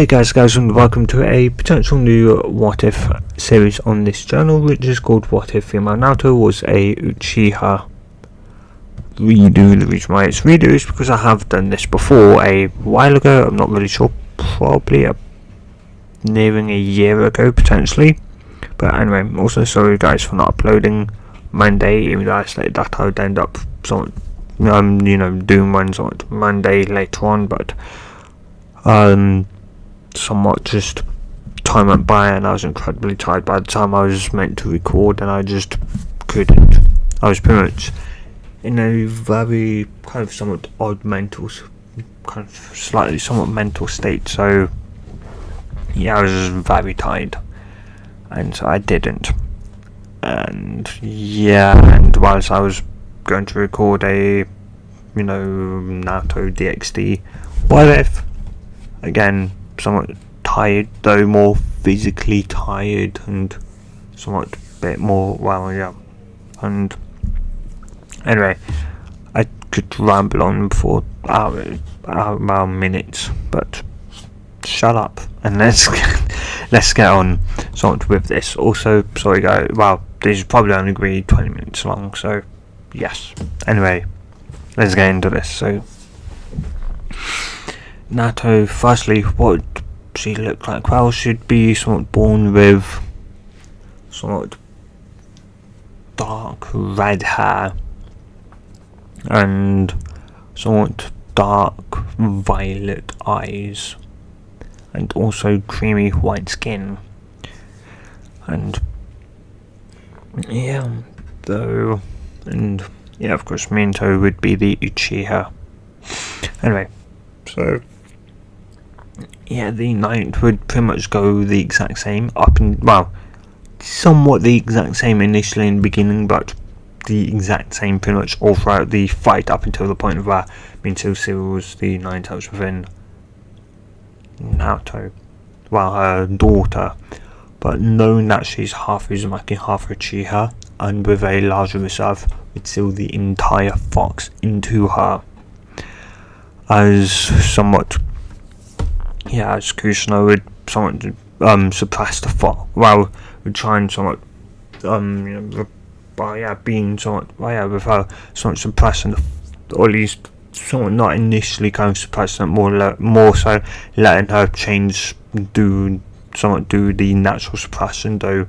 Hey guys and welcome to a potential new What If series on this channel, which is called What If Female Naruto was a Uchiha redo. The reason why it's redo is because I have done this before a while ago. I'm not really sure, probably nearing a year ago potentially. But anyway, I'm also sorry guys for not uploading Monday, even though I stated that I would end up doing ones on Monday later on, but somewhat just time went by and I was incredibly tired by the time I was meant to record, and I just couldn't. I was pretty much in a very kind of somewhat odd mental state, so yeah, I was just very tired, and so I didn't. And whilst I was going to record a Naruto DxD What If, again somewhat tired, though more physically tired and somewhat bit more and anyway, I could ramble on for minutes, but shut up and let's get on somewhat with this. Also, sorry guys, this is probably only going to be 20 minutes long, so yes. Anyway, let's get into this. So Naruto, firstly, what would she look like? Well, she'd be somewhat born with somewhat dark red hair and somewhat dark violet eyes, and also creamy white skin. And of course Minato would be the Uchiha. Anyway, so the night would pretty much go the exact same somewhat the exact same initially in the beginning, but the exact same pretty much all throughout the fight up until the point where Minato seals the 9 tails within Naruto, her daughter. But knowing that she's half Uzumaki, half Uchiha, and with a larger reserve, would seal the entire fox into her, as Kushina would somewhat suppress the fox. Would try and somewhat being somewhat with her somewhat suppressing or at least somewhat not initially kind of suppressing it, more so letting her do the natural suppression, though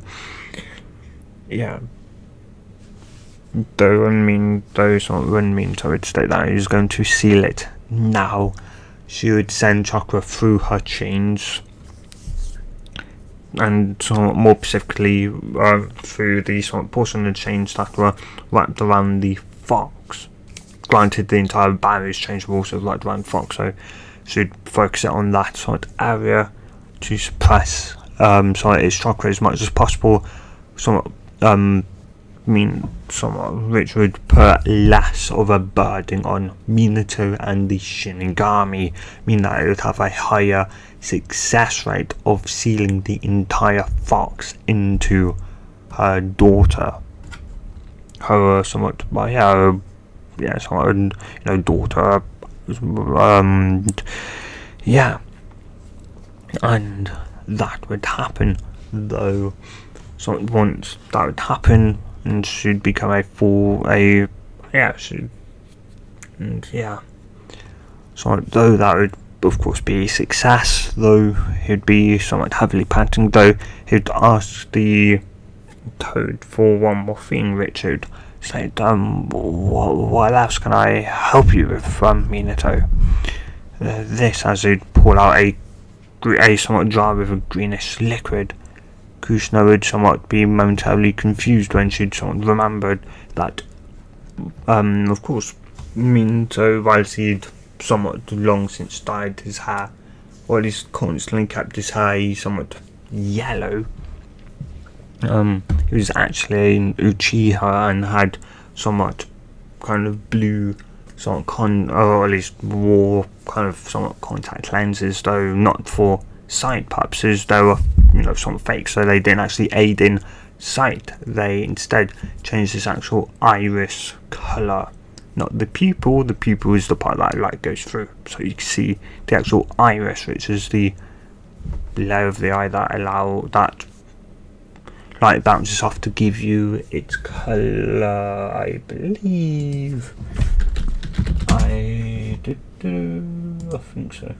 someone wouldn't mean to state that he was going to seal it. Now she would send chakra through her chains, and somewhat more specifically through the somewhat portion of the chains that were wrapped around the fox. Granted, the entire barrier's chains were also wrapped around the fox, so she'd focus it on that sort of area to suppress its chakra as much as possible. Which would put less of a burden on Minato and the Shinigami, meaning that it would have a higher success rate of sealing the entire fox into her daughter. Her daughter. And that would happen, though. So once that would happen, and she'd become So though that would of course be a success, though he'd be somewhat heavily panting, though he'd ask the Toad for one more thing, Richard. Say, what else can I help you with, Minato? This, as he'd pull out a somewhat jar with a greenish liquid. Kushina would somewhat be momentarily confused when she'd somewhat remembered that, of course, Minato, whilst he'd somewhat long since dyed his hair, or at least constantly kept his hair somewhat yellow, he was actually an Uchiha and had somewhat kind of blue, or at least wore kind of somewhat contact lenses, though not for sight purposes. They were somewhat fake, so they didn't actually aid in sight. They instead changed his actual iris colour, not the pupil. The pupil is the part that light goes through, so you can see the actual iris, which is the layer of the eye that allow that light bounces off to give you its colour, I believe. I think so.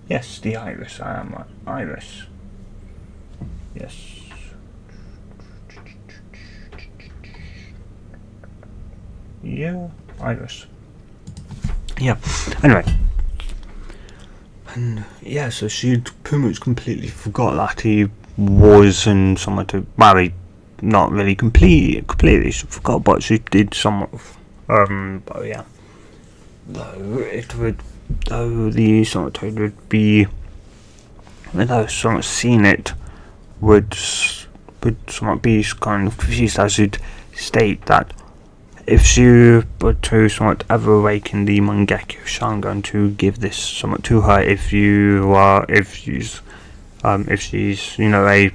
Yes, the iris. I am iris. Yes. Yeah, iris. Yeah. Anyway. And yeah, so she'd pretty much completely forgot that he was in someone to marry. Not really completely she forgot, but she did somewhat. But yeah. Though the somewhat toad would be, though somewhat seen it, would somewhat be kind of confused, as you'd state that if she were to somewhat ever awaken the Mangekyo, so I'm going to give this somewhat to her. If she's a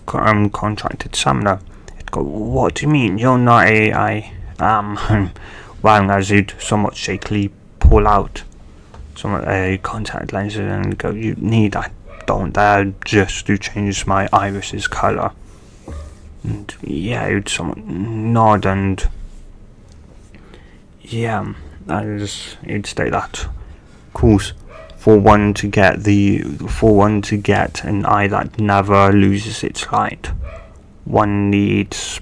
contracted summoner, it'd go, what do you mean? You're not I am. Well, as you'd somewhat shakily pull out somewhat a contact lens and go, you need, I don't dare just to change my iris's colour. And yeah, you'd somewhat nod and yeah, as you'd state that, of course, for one to get an eye that never loses its light, one needs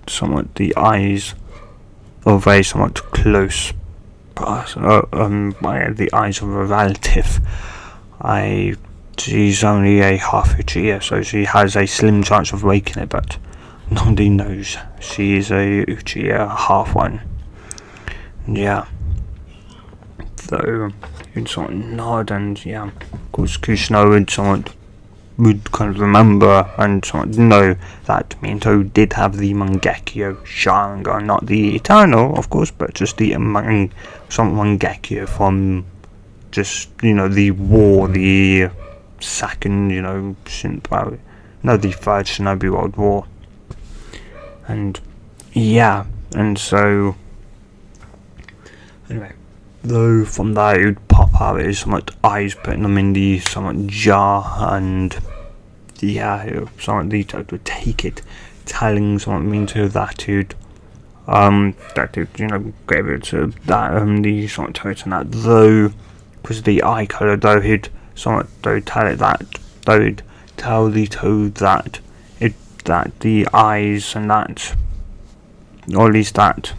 somewhat the eyes of a somewhat close person, the eyes of a relative. She's only a half Uchiha, so she has a slim chance of waking it, but nobody knows she is a Uchiha half one. Yeah. So you'd sort of nod, and yeah, of course Kushino would kind of remember and somewhat know that Minto did have the Mangekyo Sharingan, not the Eternal, of course, but just the Mangekyo from just, the war, the second, the third Shinobi World War. And yeah, and so anyway, though from there it would pop out his somewhat eyes, putting them in the somewhat jar, and yeah, somewhat the toad would take it, telling somewhat Minto that he'd gave it to that the somewhat toad, and that though because the eye colour, though he'd somewhat tell it that, though he'd tell the toad that the eyes and that, or at least that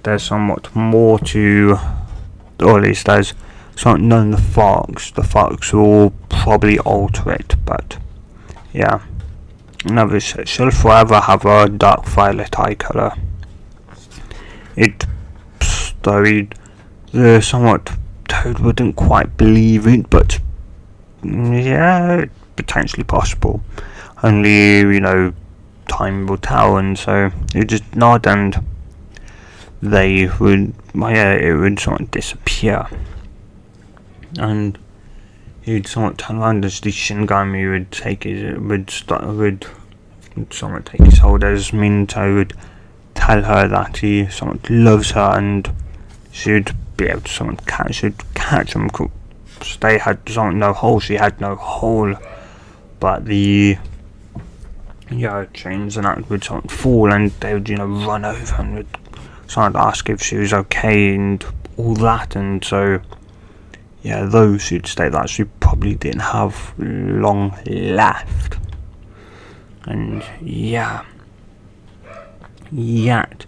there's somewhat more to, or at least there's something known the fox will probably alter it, but yeah, another she'll forever have a dark violet eye colour. The somewhat toad wouldn't quite believe it, but yeah, potentially possible. Only, time will tell, and so you just nod and it would sort of disappear. And he'd somewhat turn around as the Shinigami would somewhat take his hold, as Minto would tell her that he somewhat loves her, and she'd be able to somewhat catch him. They had somewhat no hole, she had no hole, but the chains and that would somewhat fall, and they would run over and would somewhat ask if she was okay and all that. And so yeah, though she'd state that she probably didn't have long left, and yeah, yet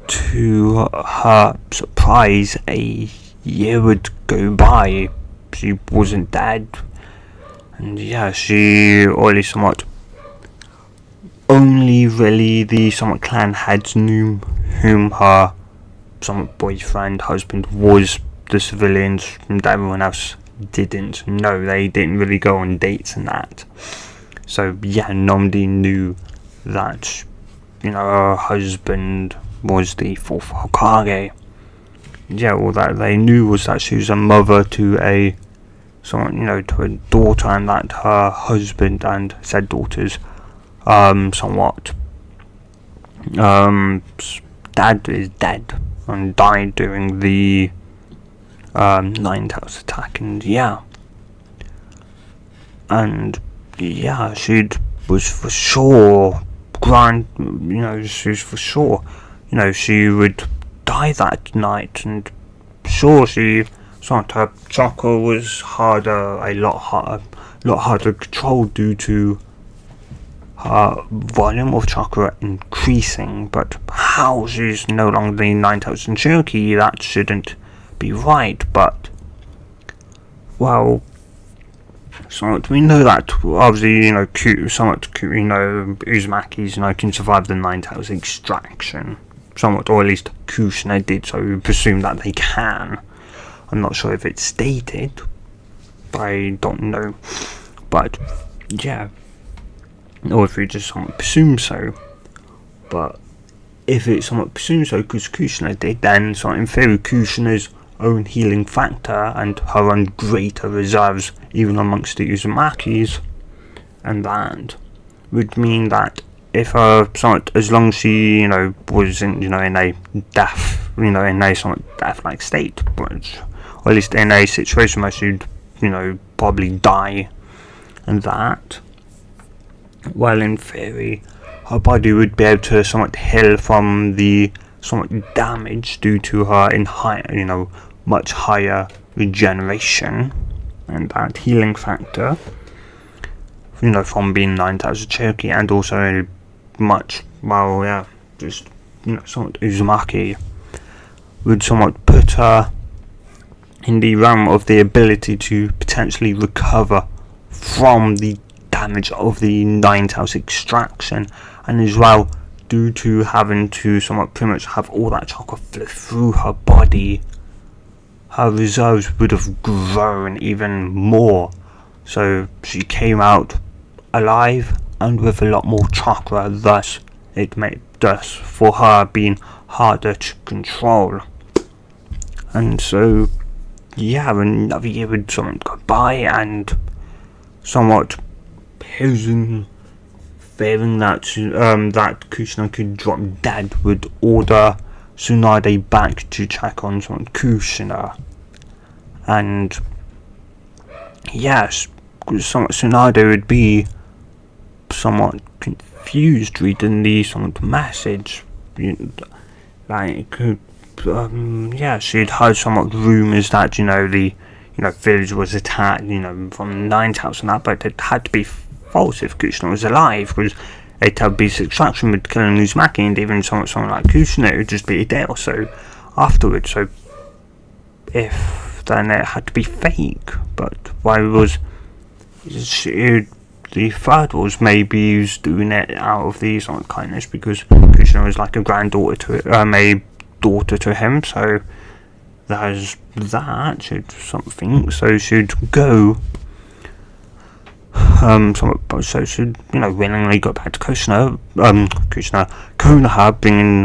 to her surprise, a year would go by. She wasn't dead, and yeah, she, or at least somewhat, only really the somewhat clan heads knew whom her somewhat boyfriend, husband was. The civilians and everyone else didn't know. They didn't really go on dates and that. So yeah, nobody knew that her husband was the fourth Hokage. Yeah, all that they knew was that she was a mother to a to a daughter, and that her husband and said daughters dad is dead and died during the Nine Tails attack. And yeah, and yeah, she was for sure she was for sure, she would die that night, and sure she thought her chakra was a lot harder to control due to her volume of chakra increasing, but how she's no longer the 9,000 Cherokee, that shouldn't be right, but well, somewhat we know that obviously, Uzumaki's, can survive the 9,000 extraction. Somewhat, or at least Kushina did, so we presume that they can. I'm not sure if it's stated, but I don't know. But, yeah. Or if we just somewhat presume so. But, if it's somewhat presumed so, because Kushina did, then, so in theory, Kushina's own healing factor and her own greater reserves, even amongst the Uzumakis, and that would mean that if as long as she, was in a death, in a somewhat death-like state, or at least in a situation where she'd, probably die, and that, well, in theory, her body would be able to somewhat heal from the somewhat damage due to her much higher regeneration, and that healing factor, from being 9,000 Cherokee, and also somewhat Uzumaki would somewhat put her in the realm of the ability to potentially recover from the damage of the 9,000 extraction, and as well, due to having to somewhat pretty much have all that chakra flow through her body, her reserves would have grown even more, so she came out alive and with a lot more chakra, thus for her being harder to control. And so, yeah, another year would somewhat go by, and somewhat fearing that Kushina could drop dead, would order Tsunade back to check on Kushina. And yes, Tsunade would be somewhat confused reading the somewhat message. She'd heard somewhat rumours that, the village was attacked, from 9,000 that, but it had to be false if Kushina was alive, because a Beast extraction would kill Uzumaki, and even someone like Kushina, it would just be a day or so afterwards, so then it had to be fake. But why was the third was maybe he was doing it out of the kindness, because Kushina was like a granddaughter to a daughter to him, so there's that, something, so she'd go so she'd, willingly go back to Konoha, bringing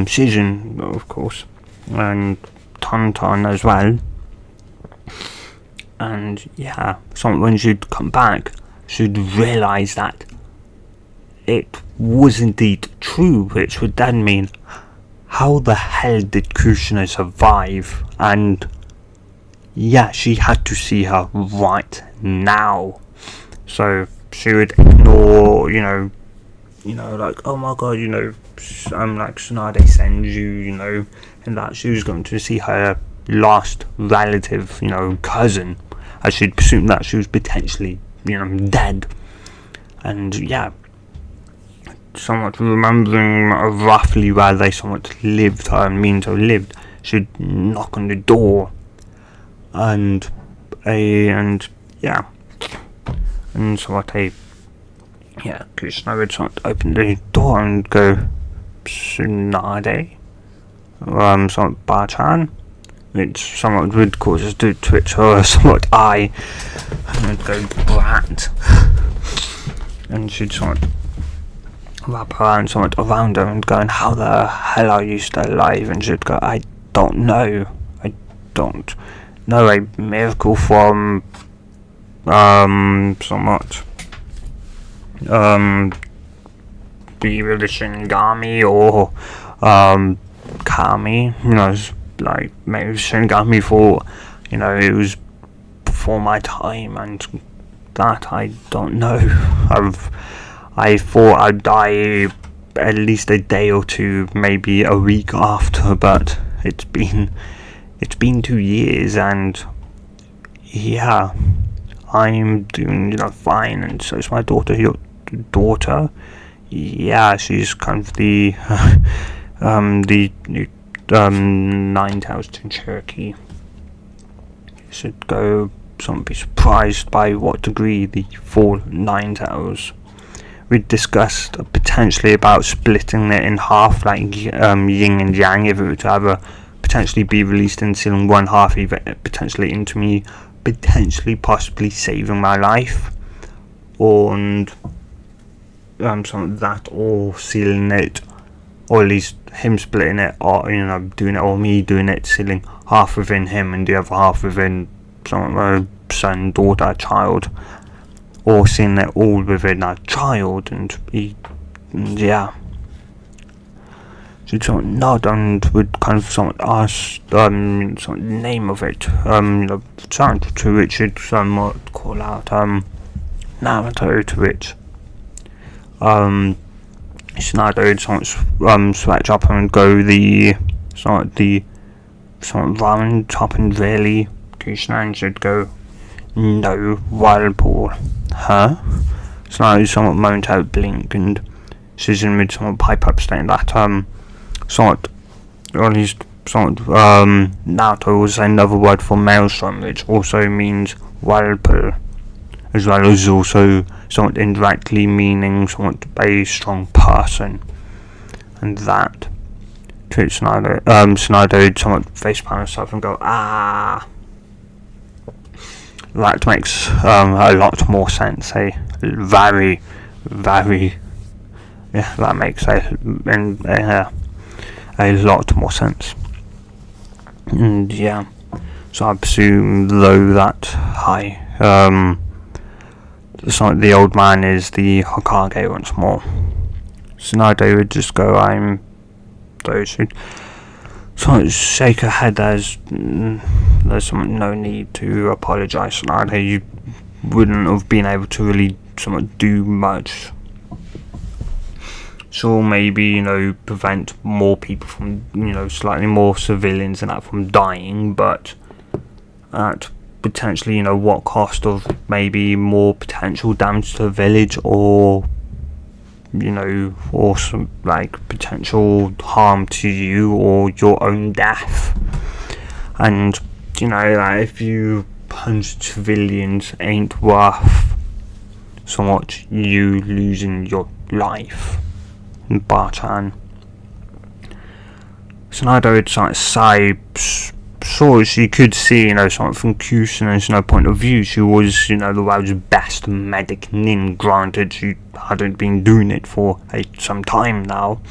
Shijin, of course, and Tonton as well. And yeah, when she'd come back, she'd realise that it was indeed true, which would then mean, how the hell did Kushina survive? And yeah, she had to see her right now. So she would ignore, like, oh my god, like Tsunade sends you, and that she was going to see her last relative, cousin, as she'd presumed that she was potentially, dead. And yeah, somewhat remembering roughly where they somewhat lived, her and Minto lived, she'd knock on the door, and Kushina would sort of open the door and go, Tsunade, somewhat Bachan, which somewhat would cause us to twitch her somewhat eye, and would go, brat, and she'd somewhat wrap her arm somewhat around her and going, how the hell are you still alive? And she'd go, I don't know a miracle from somewhat be with the Shinigami or Kami, like maybe Shinigami thought, it was before my time, and that I don't know. I thought I'd die at least a day or two, maybe a week after, but it's been 2 years, and yeah, I'm doing fine, and so is my daughter. Your daughter, yeah, she's kind of the the new Ninetales to Cherokee. Should go. Some be surprised by what degree the full Ninetales. We discussed potentially about splitting it in half, like yin and yang, if it were to ever potentially be released and sealing one half either potentially into me, potentially possibly saving my life, and something like that, or sealing it, or at least him splitting it, or doing it, or me doing it, sealing half within him and the other half within my son, daughter, child, or seeing it all within a child, and yeah. So sort of nod and would kind of sort of ask sort of name of it, sound to which it somewhat call out Naruto, to which Schneider would sort of switch up and go the sort of round top, and really Kushnan should go no wild ball. Huh? Schneider somewhat moaned out, blink, and Susan would somewhat pipe up, saying that or at least Naruto was another word for maelstrom, which also means whirlpool, as well as also somewhat indirectly meaning somewhat a strong person, and that to Snyder would somewhat facepalm himself and go, ah. That makes a lot more sense, very, very, yeah, that makes a lot more sense. And yeah, so I presume though that the old man is the Hokage once more. Snyder would just go, those who sort of shake her head as there's no need to apologise, Snyder. You wouldn't have been able to really somewhat do much. Sure, maybe, prevent more people from, slightly more civilians and that from dying, but at potentially, what cost of maybe more potential damage to the village, or, or some, potential harm to you or your own death. And, if you punch civilians ain't worth so much you losing your life. Barchan. Snyder would sort of sigh, sure she could see, something from Kusan's, point of view. She was, the world's best medic nin, granted she hadn't been doing it for some time now,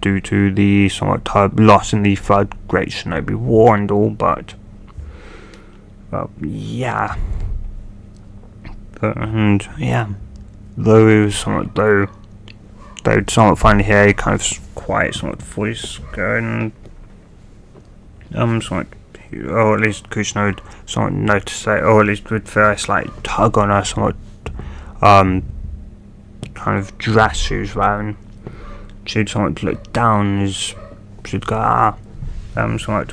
due to the somewhat loss in the Third Great Shinobi War and all, but yeah. Though it was somewhat, they'd somewhat finally hear a kind of quiet somewhat voice going, somewhat, or at least Kushina would somewhat notice it, or at least would feel a slight tug on her somewhat kind of dress she was wearing. She'd somewhat look down as she'd go, somewhat.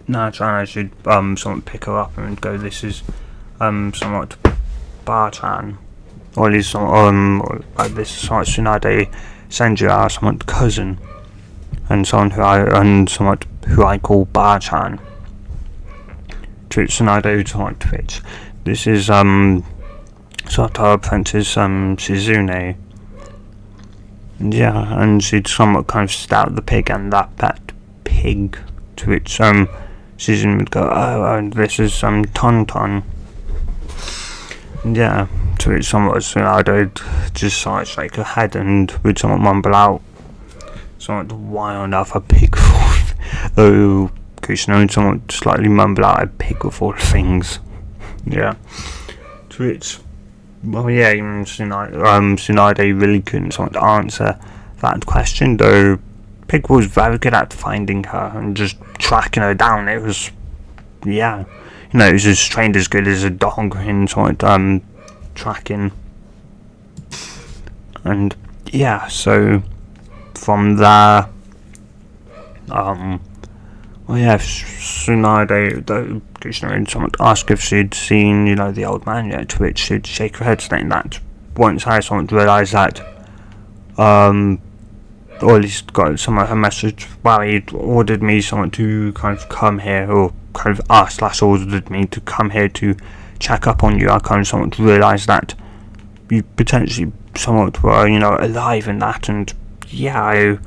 No, China should somewhat pick her up and go, this is somewhat Barchan. Or at least this is somewhat Tsunade Senju, our somewhat cousin, and someone who I call Barchan. To Tsunade somewhat Twitch. This is sort of apprentice Shizune. And yeah, and she'd somewhat kind of stout the pig and that pet pig, to which Shizune would go, and this is Tonton. And yeah, to which somewhat I'd just sort of shake her head and would somewhat mumble out somewhat, why on earth a pig for, though Kushina would somewhat slightly mumble out a pig with all things. Yeah, to which, well, yeah, even Tsunade really couldn't somewhat answer that question, though Pig was very good at finding her and just tracking her down. It was, yeah, you know, it was trained as good as a dog in sort of tracking. And yeah, so from there, well, yeah, Tsunade, though, someone asked if she'd seen, you know, the old man yet, to which she'd shake her head, saying that once I sort of realised that, or at least got some of her message, well, he'd ordered me someone to kind of come here, or kind of asked / ordered me to come here to check up on you. I kind of somewhat realised that you potentially somewhat were, you know, alive in that, and yeah, I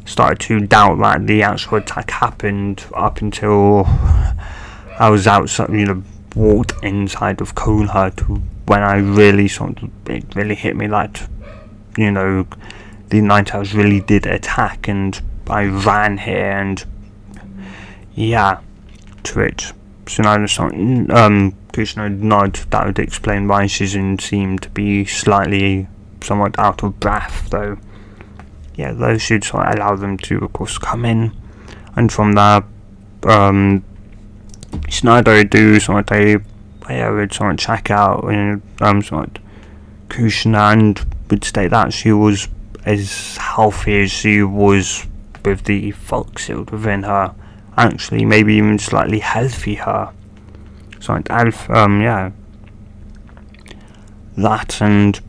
started to doubt that the actual attack happened up until I was outside, you know, walked inside of Konoha, to when I really sort of, it really hit me that, you know, the Ninetales really did attack, and I ran here, and yeah, to which Kushina nod, that would explain why Shizune seemed to be slightly somewhat out of breath, though yeah, those should sort of allow them to, of course, come in, and from there, Tsunade would do sort of would sort of check out, you know, sort of Kushina, and would state that she was as healthy as she was with the folk sealed within her, actually maybe even slightly healthier. So yeah, that, and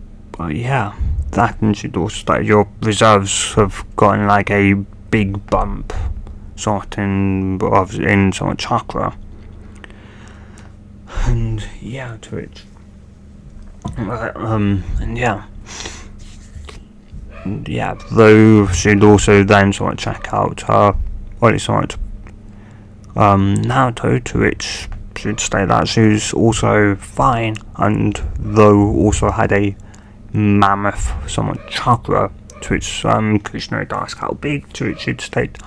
yeah, that, and she'd also state your reserves have gotten like a big bump sort in sort of chakra, and yeah, to which and yeah, though she'd also then sort of check out her, well, it's sort of Naruto, to which she'd state that she was also fine, and though also had a mammoth somewhat chakra, to which Kushina would ask how big, to which she'd state,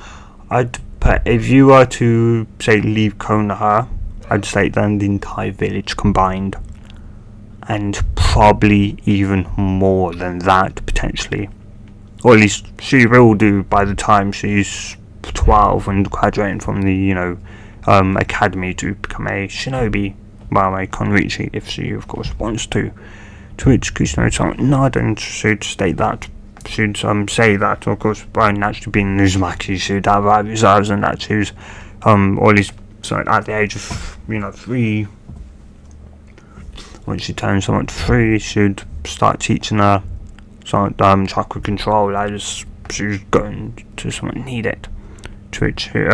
if you were to say leave Konoha, I'd state then the entire village combined, and probably even more than that potentially, or at least she will do by the time she's 12 and graduating from the, you know, academy to become a shinobi, well, a Konrichi, if she of course wants to which Kushina would nod, and she'd state that she'd say that, of course, by naturally being Uzumaki, she'd have reserves, and that she was or at least at the age of, you know, 3, when she turned somewhat 3, she'd start teaching her chakra control, as she was going to somewhat need it, to which she'd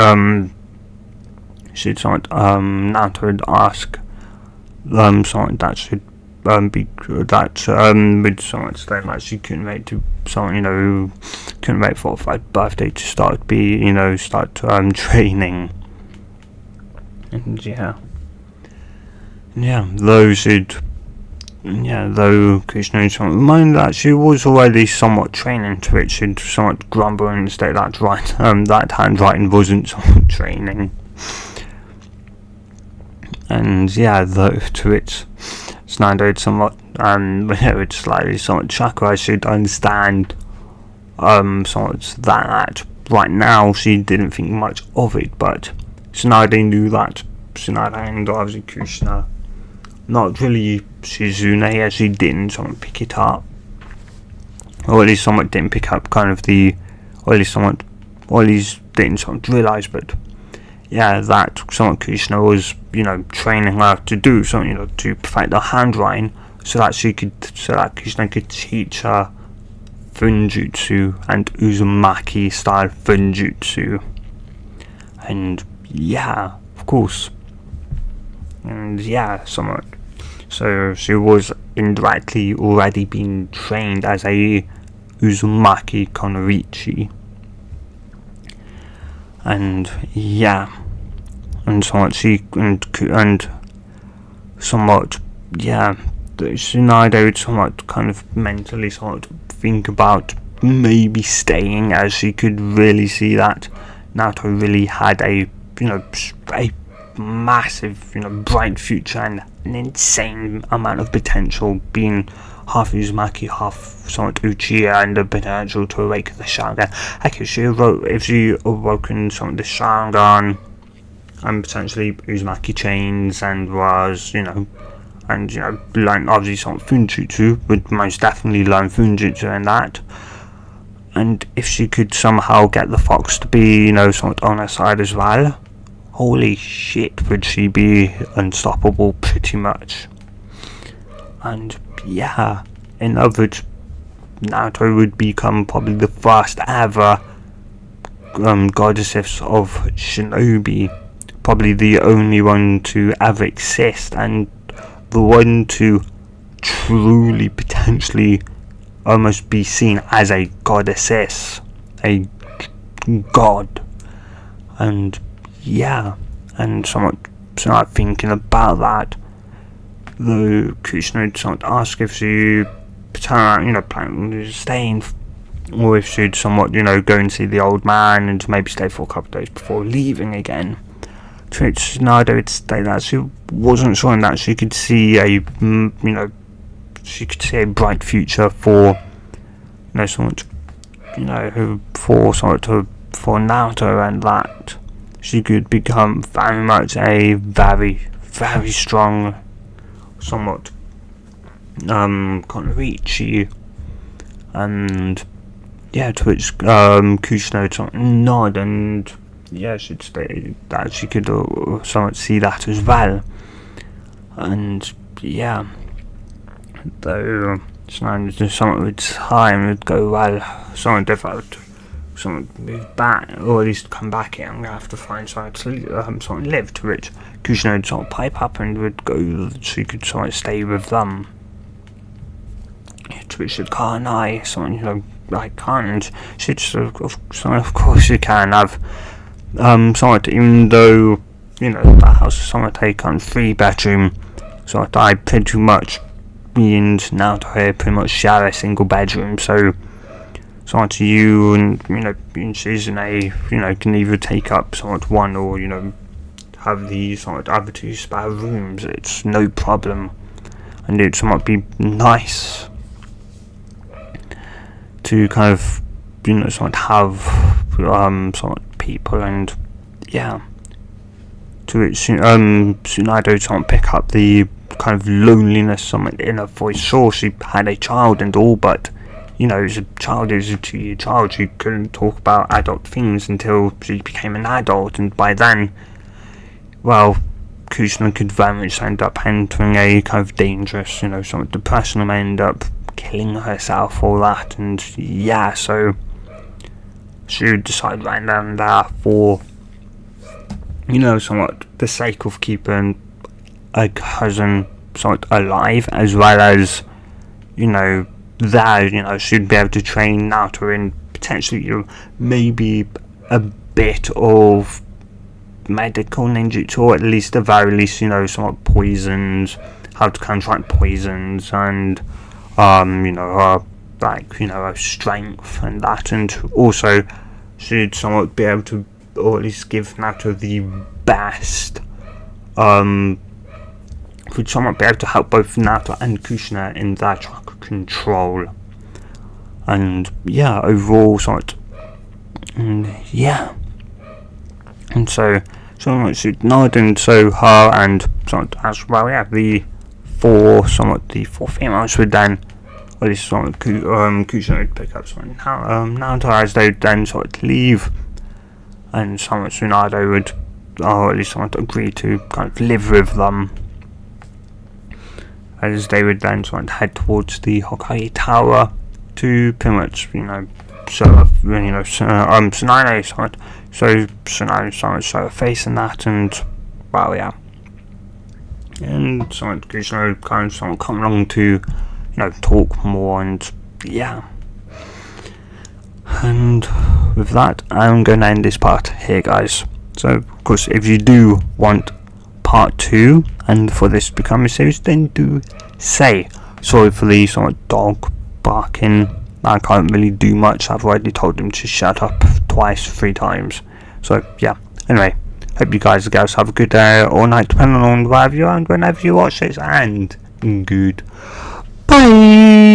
Naruto would ask something that should be that would somewhat say like she couldn't wait to couldn't wait for her birthday to start training, and though Kushina reminded that she was already somewhat training, to which she'd somewhat grumble and state that that handwriting wasn't somewhat training, and though to which Tsunade somewhat would slightly somewhat chakra, I should understand somewhat that right now she didn't think much of it, but Tsunade knew that Tsunade and obviously Kushina, not really Shizune, as she didn't somewhat pick it up, or at least somewhat didn't pick up kind of the, or at least didn't somewhat realise, but that somewhat Kushina was, training her to do something, to perfect her handwriting, so that Kushina could teach her Funjutsu and Uzumaki style Funjutsu, and of course, and somewhat. So she was indirectly already being trained as a Uzumaki Konrichi, and somewhat Tsunade would somewhat kind of mentally think about maybe staying, as she could really see that Naruto really had a massive, bright future and an insane amount of potential, being half Uzumaki, half somewhat Uchiha, and the potential to awaken the Sharingan. If she awoken some of the Sharingan, and potentially Uzumaki chains and was, and learn obviously some Funjutsu, would most definitely learn Funjutsu and that. And if she could somehow get the fox to be, somewhat on her side as well, holy shit, would she be unstoppable pretty much. And yeah, in other words, Naruto would become probably the first ever goddess of shinobi, probably the only one to ever exist, and the one to truly potentially almost be seen as a goddess, a god. And yeah, and somewhat thinking about that, the Kushina would somewhat ask if she plan on staying, or if she'd somewhat go and see the old man and maybe stay for a couple of days before leaving again. To which Naruto would state that she wasn't sure, and that she could see a she could see a bright future for somewhat for Naruto, and that she could become very much a very, very strong, somewhat Konrichi. And yeah, to which Kushina would nod, and yeah, she'd state that she could somewhat see that as well. And yeah, though somewhat with time would go, well, someone different, someone move back, or at least come back here, I'm gonna have to find someone to live. To which Kushina would sort of pipe up and would go, she could somewhat stay with them. To which she'd can't I someone I can't. She'd of course you can have somewhat, even though that house is somewhat take on 3-bedroom, so I pretty much me and Naruto here pretty much share a single bedroom, so somewhat you and she's in a can either take up somewhat one, or have the somewhat other 2 spare rooms. It's no problem, and it'd somewhat be nice to kind of somewhat have somewhat people. And yeah, to which Tsunade somewhat pick up the kind of loneliness somewhat in her voice. Sure, she had a child and all, but as a child, as a 2-year child, she couldn't talk about adult things until she became an adult, and by then, well, Kushina could very much end up entering a kind of dangerous, somewhat depression, and end up killing herself, all that. And yeah, so she would decide right then and there, for somewhat the sake of keeping a cousin somewhat alive, as well as she'd be able to train Naruto in potentially maybe a bit of medical ninjutsu, or at least the very least somewhat poisons, how to counteract poisons, and her strength and that. And also she'd somewhat be able to, or at least give Naruto the best would somewhat be able to help both Naruto and Kushina in their chakra control. And yeah, overall somewhat, yeah, and so somewhat she'd nod, and so her and somewhat as well, yeah, the 4 females would then, or at least somewhat Kushina would pick up something Naruto as they would then sort of leave, and somewhat Tsunade would, or at least somewhat agree to kind of live with them, as they would then sort of head towards the Hokage Tower to pretty much Tsunade sort, so Tsunade somewhat show her face and that, and well, yeah, and somewhat Kushina would kind of somewhat come along to talk more, and yeah. And with that, I'm going to end this part here, guys. So of course, if you do want part 2 and for this to become a series, then do say. Sorry for the somewhat dog barking. I can't really do much. I've already told him to shut up twice, 3 times. So yeah, anyway, hope you guys and girls have a good day or night, depending on wherever you are and whenever you watch this, and good bye.